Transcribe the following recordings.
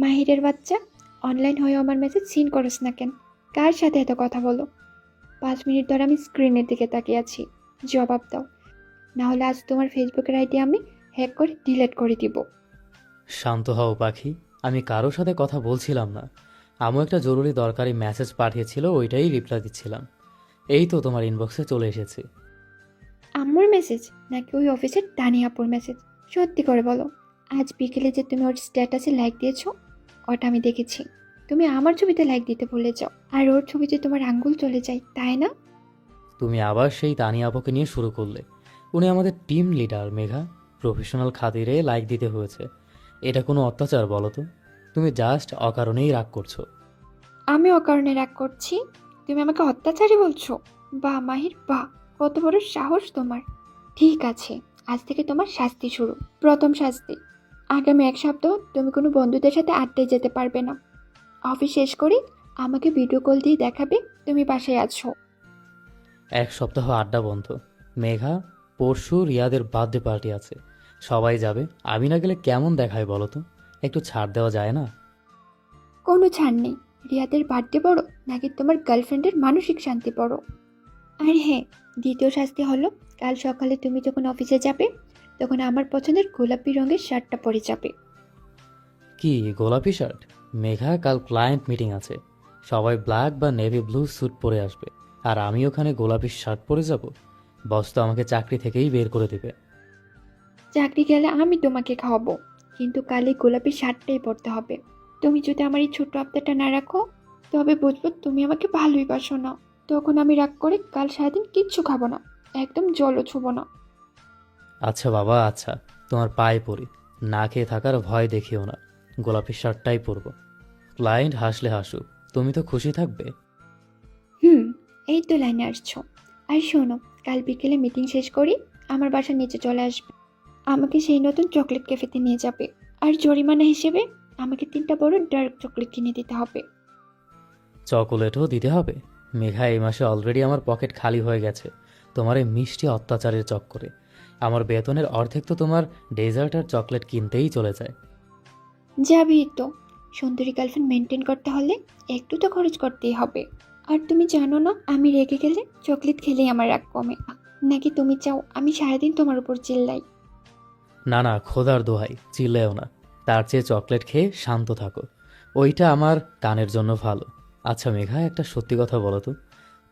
মাহিরের বাচ্চা, অনলাইন হয়ে আমার মেসেজ সিন করস না কেন? কার সাথে এত কথা বলো? 5 মিনিট ধরে আমি স্ক্রিনের দিকে তাকিয়ে আছি। জবাব দাও, না হলে আজ তোমার ফেসবুকের আইডি আমি হ্যাক করে ডিলিট করে দিব। শান্ত হও পাখি, আমি কারোর সাথে কথা বলছিলাম না। আমও একটা জরুরি দরকারি মেসেজ পাঠিয়েছিল, ওইটাই রিপ্লাই দিচ্ছিলাম। এই তো তোমার ইনবক্সে চলে এসেছি। আম্মুর মেসেজ নাকি ওই অফিসের তানিয়াপুর মেসেজ? সত্যি করে বলো, আজ বিকেলে যে তুমি ওর স্ট্যাটাসে লাইক দিয়েছো, ওটা আমি দেখেছি। তুমি আমার ছবিতে লাইক দিতে ভুলে যাও, আর ওর ছবিতে তোমার আঙ্গুল চলে যায়, তাই না? তুমি আবার সেই তানিয়া আপুকে নিয়ে শুরু করলে। উনি আমাদের টিম লিডার মেঘা। প্রফেশনাল খাতিরে লাইক দিতে হয়েছে। এটা কোনো অত্যাচার বলো তো? তুমি জাস্ট অকারণেই রাগ করছো। আমি অকারণে রাগ করছি? তুমি আমাকে অত্যাচারী বলছো? বাহ মাহির বাহ, কত বড় সাহস তোমার! ঠিক আছে, আজ থেকে তোমার শাস্তি শুরু। প্রথম শাস্তি, আগামী 1 সপ্তাহ তুমি কোনো বন্ধুদের সাথে আড্ডায় যেতে পারবে না। অফিস শেষ করি আমাকে ভিডিও কল দিয়ে দেখাবে তুমি বাসায় আছো। 1 সপ্তাহ আড্ডা বন্ধ? মেঘা, পরশু রিয়াদের বার্থডে পার্টি আছে, সবাই যাবে। আমি না গেলে কেমন দেখায় বলো তো? একটু ছাড় দেওয়া যায় না? কোনো ছাড় নেই। রিয়াদের বার্থডে বড় নাকি তোমার গার্লফ্রেন্ডের মানসিক শান্তি বড়? আর হ্যাঁ, দ্বিতীয় শাস্তি হলো, কাল সকালে তুমি যখন অফিসে যাবে তখন আমার পছন্দের গোলাপি রঙের শার্টটা পরে যাবে। কি গোলাপি শার্ট? মেঘা, কাল ক্লায়েন্ট মিটিং আছে, সবাই ব্ল্যাক বা নেভি ব্লু স্যুট পরে আসবে, আর আমি ওখানে গোলাপি শার্ট পরে যাব? বস তো আমাকে চাকরি থেকেই বের করে দেবে। চাকরি গেলে আমি তোমাকে খাওয়াবো, কিন্তু কাল এই গোলাপি শার্টটাই পরতে হবে। তুমি যদি আমার এই ছোট্ট আবদারটা না রাখো, তবে বুঝবো তুমি আমাকে ভালোই বাসো না। তখন আমি রাগ করে কাল সারাদিন কিচ্ছু খাবো না, একদম জলও ছুবো না। আচ্ছা বাবা, আচ্ছা, তোমার পায়ে পড়ি, না খেয়ে থাকার ভয় দেখিও না। গোলাপি শার্টটাই পরবো। ক্লায়েন্ট হাসলে হাসুক, তুমি তো খুশি থাকবে। হুম, এই তো লাইনে আসছো। আর শোনো, কাল বিকেলে মিটিং শেষ করি আমার বাসার নিচে চলে আসবে। আমাকে সেই নতুন চকলেট ক্যাফেতে নিয়ে যাবে। আর জরিমানা হিসেবে আমাকে 3টা বড় ডার্ক চকলেট কিনে দিতে হবে। চকোলেটও দিতে হবে? মেঘা, এই মাসে অলরেডি আমার পকেট খালি হয়ে গেছে তোমার এই মিষ্টি অত্যাচারের চক্করে। আমার বেতনের অর্ধেক তো তোমার ডেজার্ট আর চকলেট কিনতেই চলে যায়। যাবেই তো, সুন্দরী গার্লফ্রেন্ড মেনটেন করতে হলে একটু তো খরচ করতেই হবে। আর তুমি জানো না, আমি রেগে গেলে চকলেট খেলেই আমার রাগ কমে। নাকি তুমি চাও আমি সারাদিন তোমার উপর চিল্লাই? না না, খোদার দোহাই, চিল্লেও না। তার চেয়ে চকলেট খেয়ে শান্ত থাকো, ওইটা আমার কানের জন্য ভালো। আচ্ছা মেঘা, একটা সত্যি কথা বলো তো,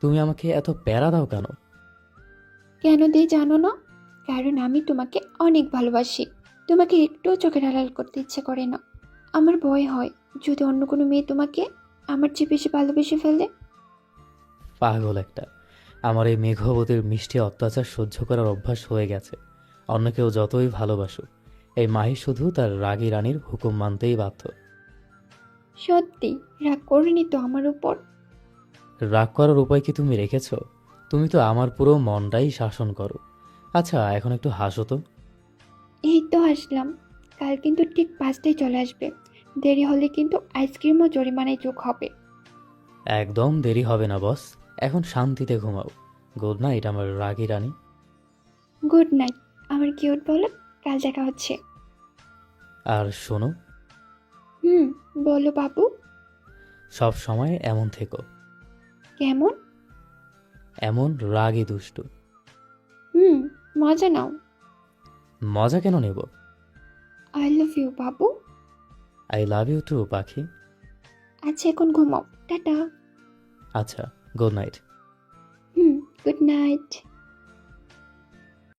তুমি আমাকে এত প্যারা দাও কেন? কেন দিয়ে জানো না? কারণ আমি তোমাকে অনেক ভালোবাসি। তোমাকে একটুও চোখের আড়াল করতে ইচ্ছে করে না। আমার ভয় হয়, যদি অন্য কোনো মেয়ে তোমাকে আমার চেয়ে বেশি ভালোবেসে ফেলে। পাগল একটা। আমার এই মেঘবতীর মিষ্টি অত্যাচার সহ্য করার অভ্যাস হয়ে গেছে। অন্য কেউ যতই ভালোবাসুক, এই মাহি শুধু তার রাগী রানীর হুকুম মানতেই বাধ্য। সত্যি রাগ করিনি তো আমার উপর? রাগ করার উপায় কি তুমি রেখেছ? তুমি তো আমার পুরো মনটাই শাসন করো। আচ্ছা, এখন একটু হাসো তো। এই তো হাসলাম। কাল কিন্তু ঠিক 5টায় চলে আসবে। দেরি হলে কিন্তু আইসক্রিম ও জরিমানায় যোগ হবে। একদম দেরি হবে না বস, এখন শান্তিতে ঘুমাও। গুড নাইট আমার রাগী রানী। গুড নাইট আমার কিউট বলো। কাল দেখা হচ্ছে। আর শোনো, হুম, বলো বাবু। সব সময় এমন থেকো, কেমন? এমন রাগী দুষ্টু। হুম, মজা নাও। মজা কেন নেব? I love you Babu. I love you two পাখি। আচ্ছা এখন ঘুমাও, টাটা। আচ্ছা, গুড নাইট। হুম, গুড নাইট।